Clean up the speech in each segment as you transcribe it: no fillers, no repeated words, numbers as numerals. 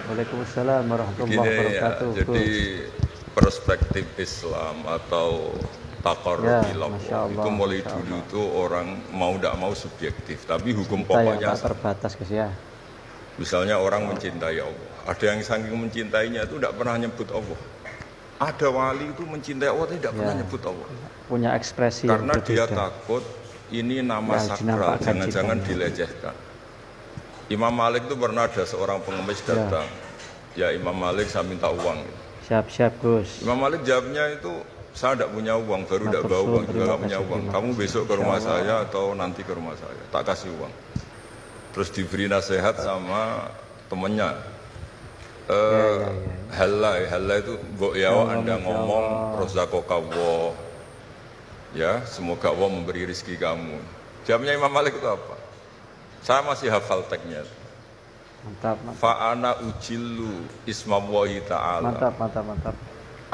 Waalaikumsalam warahmatullahi Begini ya, wabarakatuh. jadi perspektif Islam atau taqarrub Ya, Masya ilallah itu Allah, mulai Masya dulu Allah. itu orang mau tidak mau subjektif, tapi hukum Kita yang pokoknya tak terbatas Gus ya. misalnya orang mencintai Allah, ada yang saking mencintainya itu tidak pernah nyebut Allah. Ada wali itu mencintai Allah tidak pernah nyebut Allah. Punya ekspresi Karena yang dia berbeda. takut ini nama Ya, sakral, dinampakkan jangan-jangan cintanya. dilecehkan. Imam Malik itu pernah ada seorang pengemis datang. Ya Imam Malik, saya minta uang. Siap-siap Gus. Imam Malik jawabnya itu, saya tidak punya uang, baru tidak bawa uang, juga tidak punya uang. Kamu besok ke rumah saya atau nanti ke rumah saya, tak kasih uang. Terus diberi nasihat sama temennya. Halal itu mbok ya Anda ngomong rozaqallah. Ya, semoga Allah memberi rezeki kamu. Jawabnya Imam Malik itu apa? Saya masih hafal teksnya. Mantap, mantap. Fa'ana ujillu ismallahi ta'ala. Mantap.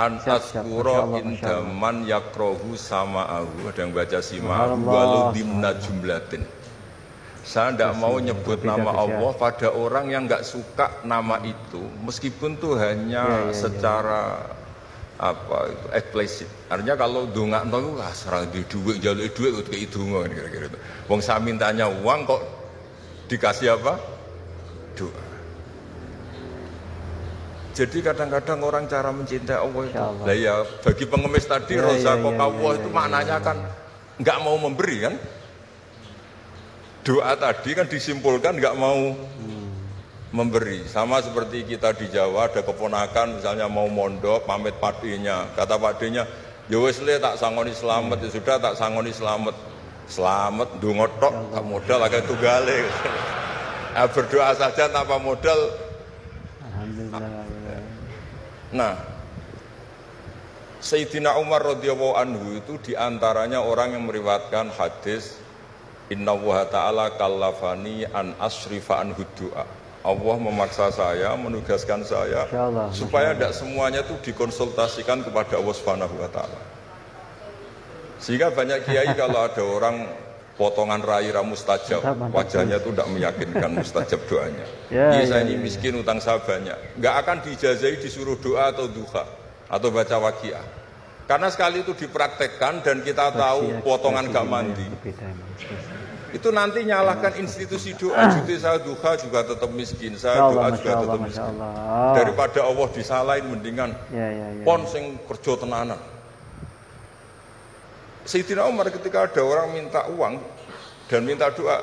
An askuro indaman yakrohu sama'ahu. Ada yang baca sima'ahu walau dimna jumlatin. Saya tidak mau nyebut nama Allah pada orang yang nggak suka nama itu, meskipun tuh hanya secara apa itu eksplisit. Artinya kalau dongakno itu serang di duit, jaluk duit untuk itu kira-kira itu. Wong saya mintanya uang kok dikasih apa? Doa. Jadi kadang-kadang orang cara mencintai Allah itu, lah ya bagi pengemis tadi rozaqallah itu maknanya kan nggak mau memberi kan? Doa tadi kan disimpulkan nggak mau memberi. Sama seperti kita di Jawa ada keponakan misalnya mau mondok pamit padenya, kata padenya ya wis le tak sangoni selamat, ya sudah tak sangoni selamat. Selamat ndonga tok tak modal agak tunggale. Berdoa saja tanpa modal. Alhamdulillah. Nah, Sayyidina Umar radhiyallahu anhu itu diantaranya orang yang meriwayatkan hadis Inna wa ta'ala kallafani an asrifa an hudu'a. Allah memaksa saya, menugaskan saya supaya tidak semuanya itu dikonsultasikan kepada Allah Subhanahu wa ta'ala. Sehingga banyak kiai kalau ada orang potongan rai mustajab, wajahnya itu tidak meyakinkan mustajab doanya. Saya ini miskin, utang saya banyak. Nggak akan dijazahi disuruh doa atau duha atau baca waqiah. Karena sekali itu dipraktekkan dan kita tahu potongan gak mandi. Itu nanti nyalahkan institusi doa, saya duha juga tetap miskin, saya doa juga tetap miskin. Daripada Allah disalahin mendingan pon sing kerja tenanan. Sayyidina Umar ketika ada orang minta uang dan minta doa,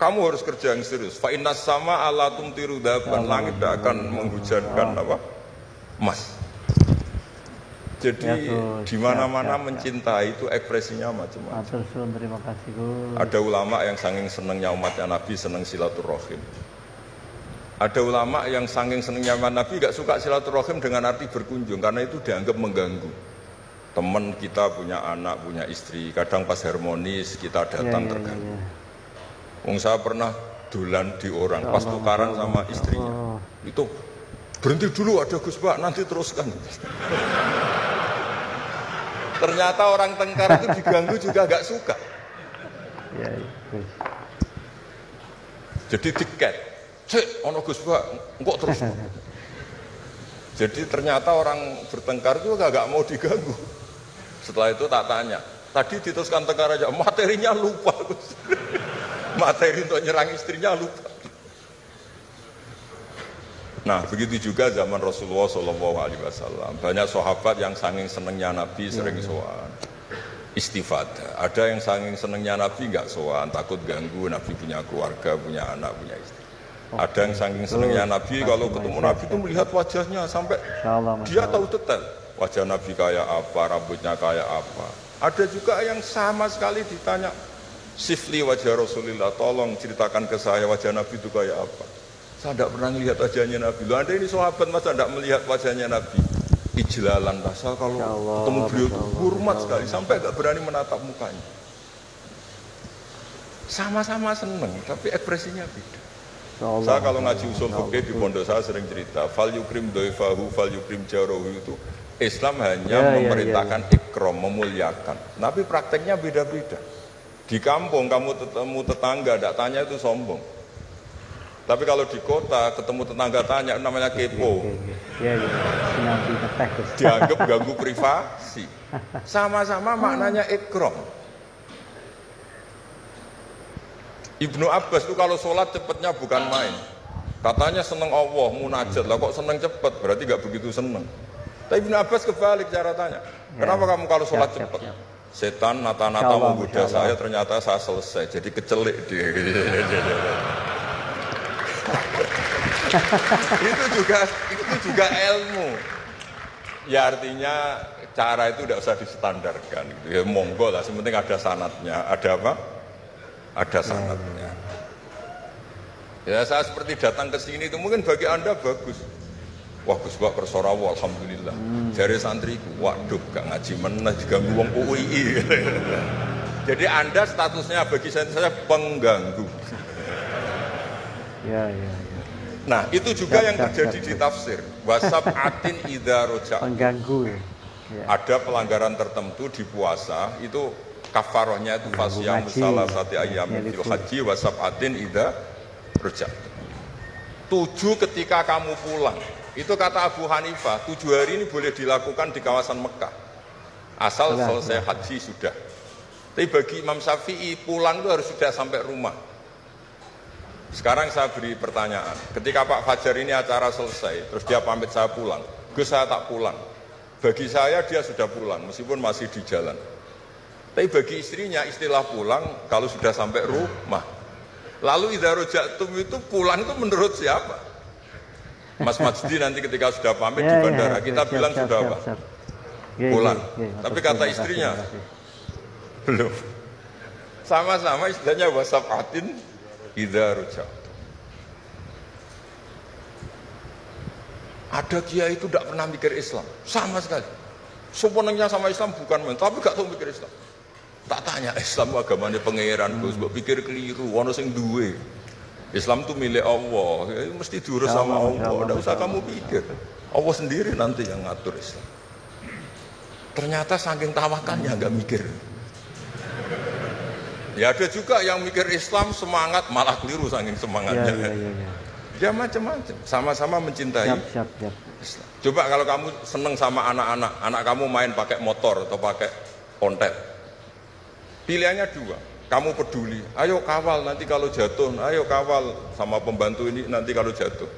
kamu harus kerja yang serius. Fa innas sama ala tumtiru daban, langit tidak akan menghujankan apa? Emas. Jadi di mana-mana mencintai itu ekspresinya macam-macam. Terima kasih Gus. Ada ulama yang saking senengnya umatnya Nabi seneng silaturahim. Ada ulama yang saking senengnya umat Nabi gak suka silaturahim dengan arti berkunjung karena itu dianggap mengganggu. Teman kita punya anak, punya istri, kadang pas harmonis kita datang terganggu. Wong saya pernah dolan di orang pas tukaran sama istrinya. Itu berhenti dulu ada Gus Pak, nanti teruskan. Ternyata orang tengkar itu diganggu juga gak suka. Jadi tiket, cek, ono Gus Pak, kok terus. Jadi ternyata orang bertengkar juga gak mau diganggu. Setelah itu tak tanya, tadi diteruskan tengkar aja, materinya lupa Gus. Materi untuk nyerang istrinya lupa. Nah begitu juga zaman Rasulullah SAW. Banyak sahabat yang saking senengnya Nabi sering sowan istifadah. Ada yang saking senengnya Nabi nggak sowan, takut ganggu. Nabi punya keluarga, punya anak, punya istri. Ada yang saking senengnya Nabi kalau ketemu Nabi itu melihat wajahnya sampai dia tahu detail wajah Nabi kayak apa, rambutnya kayak apa. Ada juga yang sama sekali ditanya sifli wajah Rasulullah, tolong ceritakan ke saya wajah Nabi itu kayak apa. Saya tidak pernah melihat wajahnya Nabi. Loh, Anda ini sahabat masa tidak melihat wajahnya Nabi? Ijlalan rasa kalau ketemu beliau itu hormat sekali sampai tidak berani menatap mukanya. Sama-sama seneng, tapi ekspresinya beda. Saya kalau ngaji usul fikih di pondok saya sering cerita, fal yukrim doifahu, fal yukrim jarohu itu Islam hanya memerintahkan ikram, memuliakan. Tapi prakteknya beda-beda. Di kampung kamu ketemu tetangga, tidak tanya itu sombong. Tapi kalau di kota ketemu tetangga tanya namanya kepo. Iya, iya. Sinambi ngetek, Gus. Dianggap ganggu privasi. Sama-sama maknanya ikram. Ibnu Abbas itu kalau sholat cepatnya bukan main. Katanya seneng Allah, munajat. Lah kok seneng cepet? Berarti gak begitu seneng. Tapi Ibnu Abbas kebalik cara tanya. Kenapa kamu kalau sholat cepet? Setan nata-nata menggoda saya, ternyata saya selesai. Jadi kecelik dia. itu juga ilmu. Ya artinya cara itu tidak usah distandarkan gitu. Ya monggo lah, sementing ada sanatnya. Ada apa? Ada sanatnya. Ya saya seperti datang ke sini itu mungkin bagi Anda bagus. Wah Gus Bak persorawa alhamdulillah. Jari santriku, waduh gak ngaji meneh diganggu wong UII. Jadi Anda statusnya bagi saya pengganggu. Ya. Nah, itu juga yang terjadi di tafsir. Wasab'atin idza roja. Pengganggu ya. Ada pelanggaran tertentu di puasa, itu kafarohnya itu fasyam salasati ayyamin fil haji wasab'atin idza roja. 7 ketika kamu pulang. Itu kata Abu Hanifah, 7 hari ini boleh dilakukan di kawasan Mekah. Asal selesai haji sudah. Tapi bagi Imam Syafi'i pulang itu harus sudah sampai rumah. Sekarang saya beri pertanyaan, ketika Pak Fajar ini acara selesai, terus dia pamit saya pulang, Gus saya tak pulang. Bagi saya dia sudah pulang, meskipun masih di jalan. Tapi bagi istrinya istilah pulang kalau sudah sampai rumah. Lalu idza rojatum itu pulang itu menurut siapa? Mas Majdi nanti ketika sudah pamit di bandara, kita bilang sudah apa? Pulang. Tapi kata istrinya, belum. Sama-sama istilahnya wasafatin idza rojatum. Ada kiai itu tidak pernah mikir Islam, sama sekali. Sepenuhnya sama Islam bukan main, tapi gak tahu mikir Islam. Tak tanya Islam agamanya pangeran, Gus, mbok pikir keliru, ono sing duwe. Islam itu milik Allah, ya, mesti diurus sama Allah, tidak usah kamu pikir. Allah sendiri nanti yang ngatur Islam. Ternyata saking tawakalnya nggak mikir. Ya ada juga yang mikir Islam semangat malah keliru saking semangatnya. Ya macam-macam, sama-sama mencintai siap. Islam. Coba kalau kamu seneng sama anak-anak, anak kamu main pakai motor atau pakai ontet. Pilihannya dua. Kamu peduli, ayo kawal nanti kalau jatuh, ayo kawal sama pembantu ini nanti kalau jatuh.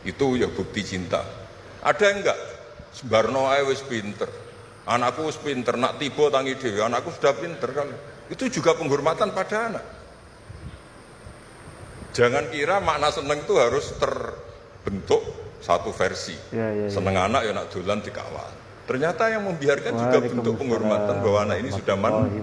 Itu ya bukti cinta. Ada enggak? Sebarno ae wis pinter. Anakku wis pinter, nak tiba tangi dhewe, anakku sudah pinter kan. Itu juga penghormatan pada anak. Jangan kira makna seneng itu harus terbentuk satu versi. Seneng anak ya nak dolan dikawal. Ternyata yang membiarkan juga bentuk penghormatan bahwa anak ini sudah mandi.